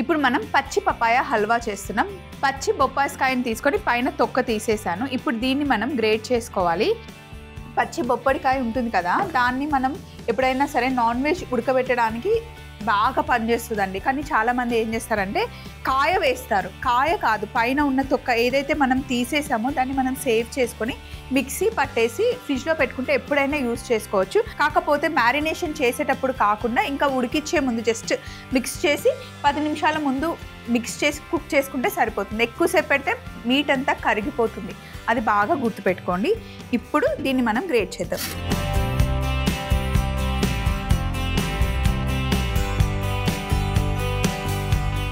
ఇప్పుడు మనం పచ్చి పపాయ హల్వా చేస్తున్నాం. పచ్చి బొప్పాయికాయని తీసుకొని పైన తొక్క తీసేసాను. ఇప్పుడు దీన్ని మనం గ్రేట్ చేసుకోవాలి. పచ్చి బొప్పడికాయ ఉంటుంది కదా, దాన్ని మనం ఎప్పుడైనా సరే నాన్ వెజ్ ఉడకబెట్టడానికి బాగా పనిచేస్తుందండి. కానీ చాలామంది ఏం చేస్తారంటే కాయ వేస్తారు. కాయ కాదు, పైన ఉన్న తొక్క ఏదైతే మనం తీసేసామో దాన్ని మనం సేవ్ చేసుకొని మిక్సీ పట్టేసి ఫ్రిడ్జ్లో పెట్టుకుంటే ఎప్పుడైనా యూజ్ చేసుకోవచ్చు. కాకపోతే మ్యారినేషన్ చేసేటప్పుడు కాకుండా ఇంకా ఉడికిచ్చే ముందు జస్ట్ మిక్స్ చేసి 10 నిమిషాల ముందు మిక్స్ చేసి కుక్ చేసుకుంటే సరిపోతుంది. ఎక్కువసేపు పెడితే మీట్ అంతా కరిగిపోతుంది. అది బాగా గుర్తుపెట్టుకోండి. ఇప్పుడు దీన్ని మనం గ్రేట్ చేద్దాం.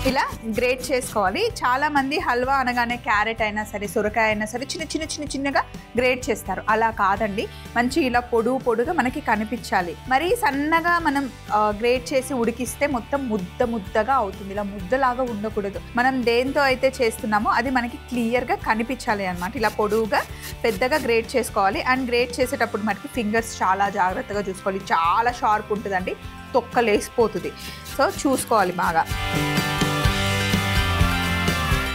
ఇలా గ్రేట్ చేసుకోవాలి. చాలామంది హల్వా అనగానే క్యారెట్ అయినా సరే, సొరకాయ అయినా సరే చిన్నగా గ్రేట్ చేస్తారు. అలా కాదండి, మంచి ఇలా పొడుగా మనకి కనిపించాలి. మరీ సన్నగా మనం గ్రేట్ చేసి ఉడికిస్తే మొత్తం ముద్దగా అవుతుంది. ఇలా ముద్దలాగా ఉండకూడదు. మనం దేంతో అయితే చేస్తున్నామో అది మనకి క్లియర్గా కనిపించాలి అన్నమాట. ఇలా పొడుగా పెద్దగా గ్రేట్ చేసుకోవాలి. అండ్ గ్రేట్ చేసేటప్పుడు మనకి ఫింగర్స్ చాలా జాగ్రత్తగా చూసుకోవాలి. చాలా షార్ప్ ఉంటుందండి, తొక్కలేసిపోతుంది. సో చూసుకోవాలి బాగా.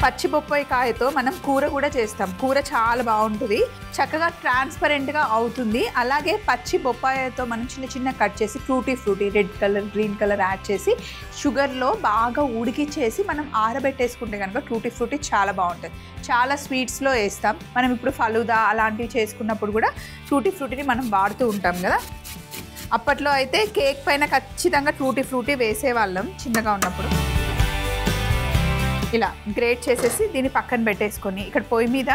పచ్చి బొప్పాయికాయతో మనం కూర కూడా చేస్తాం. కూర చాలా బాగుంటుంది, చక్కగా ట్రాన్స్పరెంట్గా అవుతుంది. అలాగే పచ్చి బొప్పాయితో మనం చిన్న కట్ చేసి Frooti red colour green colour add చేసి షుగర్లో బాగా ఉడికిచ్చేసి మనం ఆరబెట్టేసుకుంటే కనుక ఫ్రూటీ చాలా బాగుంటుంది. చాలా స్వీట్స్లో వేస్తాం. మనం ఇప్పుడు ఫలూదా అలాంటివి చేసుకున్నప్పుడు కూడా ఫ్రూటీని మనం వాడుతూ ఉంటాం కదా. అప్పట్లో అయితే కేక్ పైన ఖచ్చితంగా ఫ్రూటీ వేసేవాళ్ళం చిన్నగా ఉన్నప్పుడు. ఇలా గ్రేట్ చేసేసి దీన్ని పక్కన పెట్టేసుకొని ఇక్కడ పొయ్యి మీద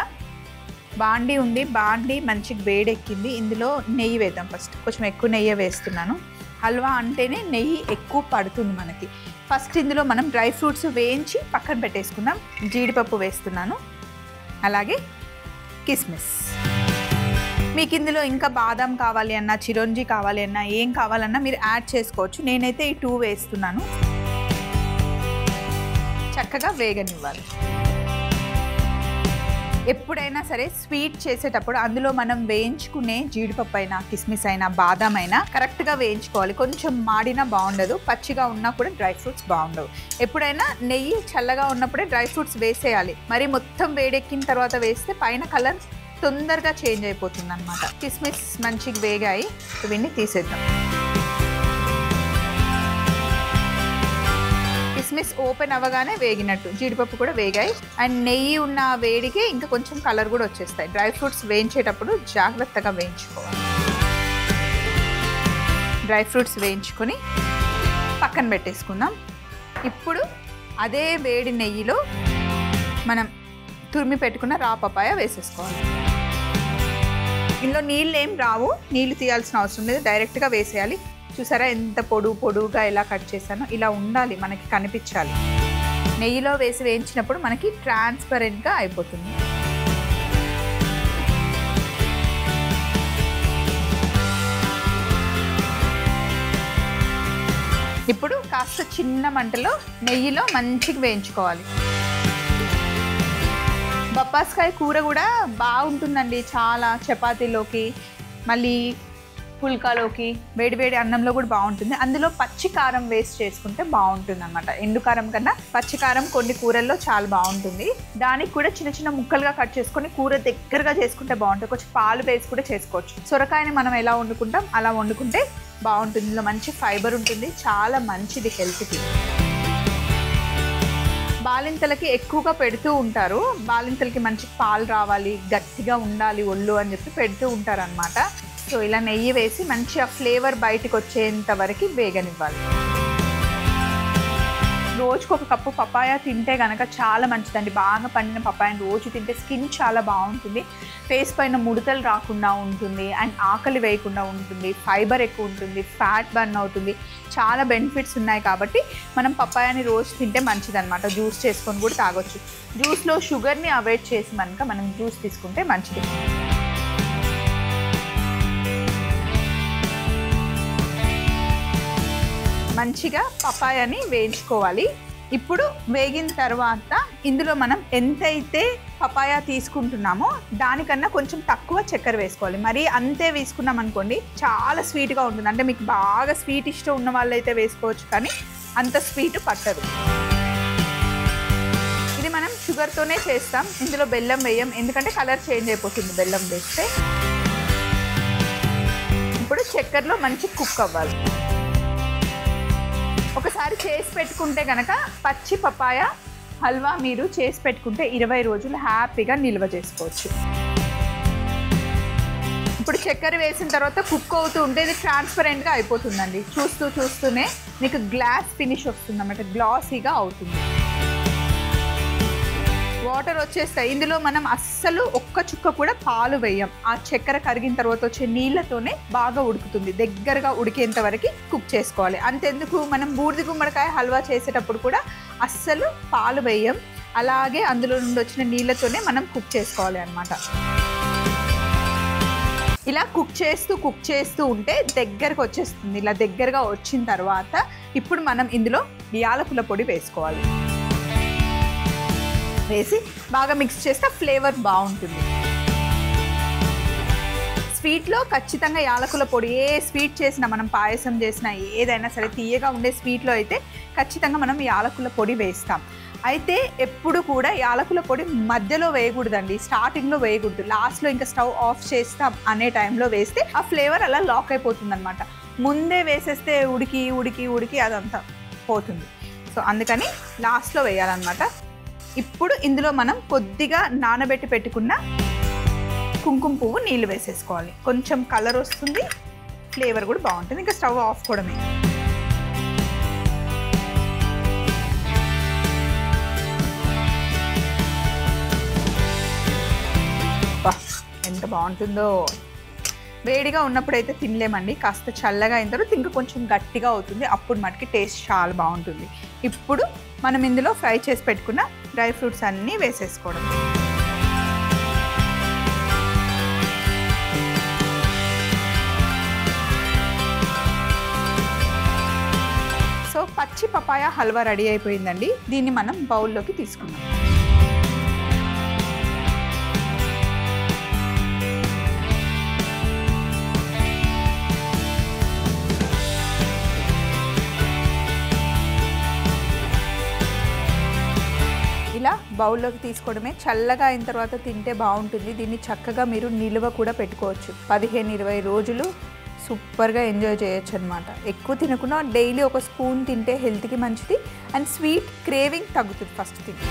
బాండీ ఉంది. బాండీ మంచిగా వేడెక్కింది. ఇందులో నెయ్యి వేద్దాం. ఫస్ట్ కొంచెం ఎక్కువ నెయ్యి వేస్తున్నాను. హల్వా అంటేనే నెయ్యి ఎక్కువ పడుతుంది మనకి. ఫస్ట్ ఇందులో మనం డ్రై ఫ్రూట్స్ వేయించి పక్కన పెట్టేసుకుందాం. జీడిపప్పు వేస్తున్నాను, అలాగే కిస్మిస్. మీకు ఇందులో ఇంకా బాదం కావాలి అన్నా, చిరోంజి కావాలి అన్నా, ఏం కావాలన్నా మీరు యాడ్ చేసుకోవచ్చు. నేనైతే ఈ 2 వేస్తున్నాను. చక్కగా వేగనివ్వాలి. ఎప్పుడైనా సరే స్వీట్ చేసేటప్పుడు అందులో మనం వేయించుకునే జీడిపప్పు అయినా, కిస్మిస్ అయినా, బాదం అయినా కరెక్ట్గా వేయించుకోవాలి. కొంచెం మాడినా బాగుండదు, పచ్చిగా ఉన్నా కూడా డ్రై ఫ్రూట్స్ బాగుండవు. ఎప్పుడైనా నెయ్యి చల్లగా ఉన్నప్పుడే డ్రై ఫ్రూట్స్ వేసేయాలి. మరి మొత్తం వేడెక్కిన తర్వాత వేస్తే పైన కలర్ తొందరగా చేంజ్ అయిపోతుంది అన్నమాట. కిస్మిస్ మంచిగా వేగాయి, ఇవన్నీ తీసేద్దాం. కిస్మిస్ ఓపెన్ అవ్వగానే వేగినట్టు, జీడిపప్పు కూడా వేగాయి. అండ్ నెయ్యి ఉన్న వేడికి ఇంకా కొంచెం కలర్ కూడా వచ్చేస్తాయి. డ్రై ఫ్రూట్స్ వేయించేటప్పుడు జాగ్రత్తగా వేయించుకోవాలి. డ్రై ఫ్రూట్స్ వేయించుకొని పక్కన పెట్టేసుకుందాం. ఇప్పుడు అదే వేడి నెయ్యిలో మనం తురిమి పెట్టుకున్న రా పపాయ వేసేసుకోవాలి. ఇందులో నీళ్ళు ఏం రావు, నీళ్ళు తీయాల్సిన అవసరం లేదు, డైరెక్ట్గా వేసేయాలి. చూసారా ఎంత పొడుగా ఎలా కట్ చేశానో, ఇలా ఉండాలి, మనకి కనిపించాలి. నెయ్యిలో వేసి వేయించినప్పుడు మనకి ట్రాన్స్పరెంట్గా అయిపోతుంది. ఇప్పుడు కాస్త చిన్న మంటలో నెయ్యిలో మంచిగా వేయించుకోవాలి. బొప్పాస్కాయ కూర కూడా బాగుంటుందండి, చాలా చపాతీలోకి, మళ్ళీ పుల్కాలోకి, వేడివేడి అన్నంలో కూడా బాగుంటుంది. అందులో పచ్చి కారం వేస్ట్ చేసుకుంటే బాగుంటుంది అనమాట. ఎండు కారం కన్నా పచ్చి కారం కొన్ని కూరల్లో చాలా బాగుంటుంది. దానికి కూడా చిన్న ముక్కలుగా కట్ చేసుకొని కూర దగ్గరగా చేసుకుంటే బాగుంటుంది. కొంచెం పాలు వేసి కూడా చేసుకోవచ్చు. సొరకాయని మనం ఎలా వండుకుంటాం అలా వండుకుంటే బాగుంటుంది. ఇందులో మంచి ఫైబర్ ఉంటుంది, చాలా మంచిది హెల్త్కి. బాలింతలకి ఎక్కువగా పెడుతూ ఉంటారు. బాలింతలకి మంచి పాలు రావాలి, గట్టిగా ఉండాలి ఒళ్ళు అని చెప్పి పెడుతూ ఉంటారు అనమాట. సో ఇలా నెయ్యి వేసి మంచిగా ఫ్లేవర్ బయటికి వచ్చేంత వరకు వేగనివ్వాలి. రోజుకు 1 కప్పు పపాయ తింటే కనుక చాలా మంచిదండి. బాగా పండిన పపాయని రోజు తింటే స్కిన్ చాలా బాగుంటుంది, ఫేస్ పైన ముడతలు రాకుండా ఉంటుంది, అండ్ ఆకలి వేయకుండా ఉంటుంది, ఫైబర్ ఎక్కువ ఉంటుంది, ఫ్యాట్ బర్న్ అవుతుంది, చాలా బెనిఫిట్స్ ఉన్నాయి. కాబట్టి మనం పపాయాని రోజు తింటే మంచిదన్నమాట. జ్యూస్ చేసుకొని కూడా తాగొచ్చు. జ్యూస్లో షుగర్ని అవాయిడ్ చేసి మనం జ్యూస్ తీసుకుంటే మంచిది. మంచిగా పపాయాని వేయించుకోవాలి. ఇప్పుడు వేగిన తర్వాత ఇందులో మనం ఎంతైతే పపాయా తీసుకుంటున్నామో దానికన్నా కొంచెం తక్కువ చక్కెర వేసుకోవాలి. మరి అంతే వేసుకున్నాం అనుకోండి చాలా స్వీట్గా ఉంటుంది. అంటే మీకు బాగా స్వీట్ ఇష్టం ఉన్న వాళ్ళైతే వేసుకోవచ్చు, కానీ అంత స్వీట్ పట్టదు. షుగర్తోనే చేస్తాం, ఇందులో బెల్లం వేయం, ఎందుకంటే కలర్ చేంజ్ అయిపోతుంది బెల్లం వేస్తే. ఇప్పుడు చక్కెరలో మంచి కుక్ అవ్వాలి. ఒకసారి చేసి పెట్టుకుంటే కనుక పచ్చి పపాయ హల్వా మీరు చేసి పెట్టుకుంటే 20 రోజులు హ్యాపీగా నిల్వ చేసుకోవచ్చు. ఇప్పుడు చక్కెర వేసిన తర్వాత కుక్ అవుతూ ఉంటే ఇది ట్రాన్స్పరెంట్గా అయిపోతుందండి. చూస్తూనే మీకు గ్లాస్ ఫినిష్ వస్తుంది అన్నమాట, గ్లాసీగా అవుతుంది. వాటర్ వచ్చేస్తాయి. ఇందులో మనం అస్సలు ఒక్క చుక్క కూడా పాలు వేయం. ఆ చక్కెర కరిగిన తర్వాత వచ్చే నీళ్ళతోనే బాగా ఉడుకుతుంది. దగ్గరగా ఉడికేంత వరకు కుక్ చేసుకోవాలి. అంతెందుకు, మనం బూడిద గుమ్మడికాయ హల్వా చేసేటప్పుడు కూడా అస్సలు పాలు వేయం, అలాగే అందులో నుండి వచ్చిన నీళ్ళతోనే మనం కుక్ చేసుకోవాలి అన్నమాట. ఇలా కుక్ చేస్తూ ఉంటే దగ్గరకు వచ్చేస్తుంది. ఇలా దగ్గరగా వచ్చిన తర్వాత ఇప్పుడు మనం ఇందులో యాలకుల పొడి వేసుకోవాలి. వేసి బాగా మిక్స్ చేస్తే ఫ్లేవర్ బాగుంటుంది. స్వీట్లో ఖచ్చితంగా యాలకుల పొడి, ఏ స్వీట్ చేసినా, మనం పాయసం చేసినా, ఏదైనా సరే తీయగా ఉండే స్వీట్లో అయితే ఖచ్చితంగా మనం యాలకుల పొడి వేస్తాం. అయితే ఎప్పుడు కూడా యాలకుల పొడి మధ్యలో వేయకూడదండి, స్టార్టింగ్లో వేయకూడదు, లాస్ట్లో ఇంకా స్టవ్ ఆఫ్ చేస్తాం అనే టైంలో వేస్తే ఆ ఫ్లేవర్ అలా లాక్ అయిపోతుంది అనమాట. ముందే వేసేస్తే ఉడికి అదంతా పోతుంది. సో అందుకని లాస్ట్లో వేయాలన్నమాట. ఇప్పుడు ఇందులో మనం కొద్దిగా నానబెట్టి పెట్టుకున్న కుంకుమ పువ్వు నీళ్ళు వేసేసుకోవాలి. కొంచెం కలర్ వస్తుంది, ఫ్లేవర్ కూడా బాగుంటుంది. ఇంకా స్టవ్ ఆఫ్ కూడామే. ఎంత బాగుంటుందో. వేడిగా ఉన్నప్పుడు అయితే తినలేమండి, కాస్త చల్లగా అయిన తర్వాత ఇంకా కొంచెం గట్టిగా అవుతుంది, అప్పుడు మటుకి టేస్ట్ చాలా బాగుంటుంది. ఇప్పుడు మనం ఇందులో ఫ్రై చేసి పెట్టుకున్న డ్రై ఫ్రూట్స్ అన్నీ వేసేసుకోవడం. సో పచ్చి పపాయ హల్వా రెడీ అయిపోయిందండి. దీన్ని మనం బౌల్లోకి తీసుకుందాం. ఇలా బౌల్లోకి తీసుకోవడమే. చల్లగా అయిన తర్వాత తింటే బాగుంటుంది. దీన్ని చక్కగా మీరు నిల్వ కూడా పెట్టుకోవచ్చు. 15-20 రోజులు సూపర్గా ఎంజాయ్ చేయొచ్చు అనమాట. ఎక్కువ తినకుండా డైలీ ఒక స్పూన్ తింటే హెల్త్కి మంచిది, అండ్ స్వీట్ క్రేవింగ్ తగ్గుతుంది ఫస్ట్ థింగ్.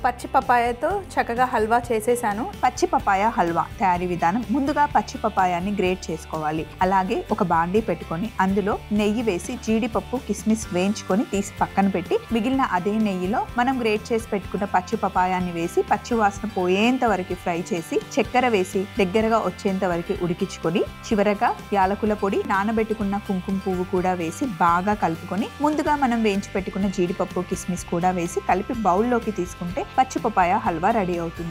పచ్చి పపాయతో చక్కగా హల్వా చేసేసాను. పచ్చి పపాయ హల్వా తయారీ విధానం: ముందుగా పచ్చి పపాయాన్ని గ్రేట్ చేసుకోవాలి. అలాగే ఒక బాండీ పెట్టుకొని అందులో నెయ్యి వేసి జీడిపప్పు కిస్మిస్ వేయించుకొని తీసి పక్కన పెట్టి, మిగిలిన అదే నెయ్యిలో మనం గ్రేట్ చేసి పెట్టుకున్న పచ్చి పపాయాన్ని వేసి పచ్చి వాసన పోయేంత వరకు ఫ్రై చేసి చక్కెర వేసి దగ్గరగా వచ్చేంత వరకు ఉడికించుకొని, చివరగా యాలకుల పొడి, నానబెట్టుకున్న కుంకుమ పువ్వు కూడా వేసి బాగా కలుపుకొని, ముందుగా మనం వేయించి పెట్టుకున్న జీడిపప్పు కిస్మిస్ కూడా వేసి కలిపి బౌల్లోకి తీసుకుంటే పచ్చి పపాయ హల్వా రెడీ అవుతుంది.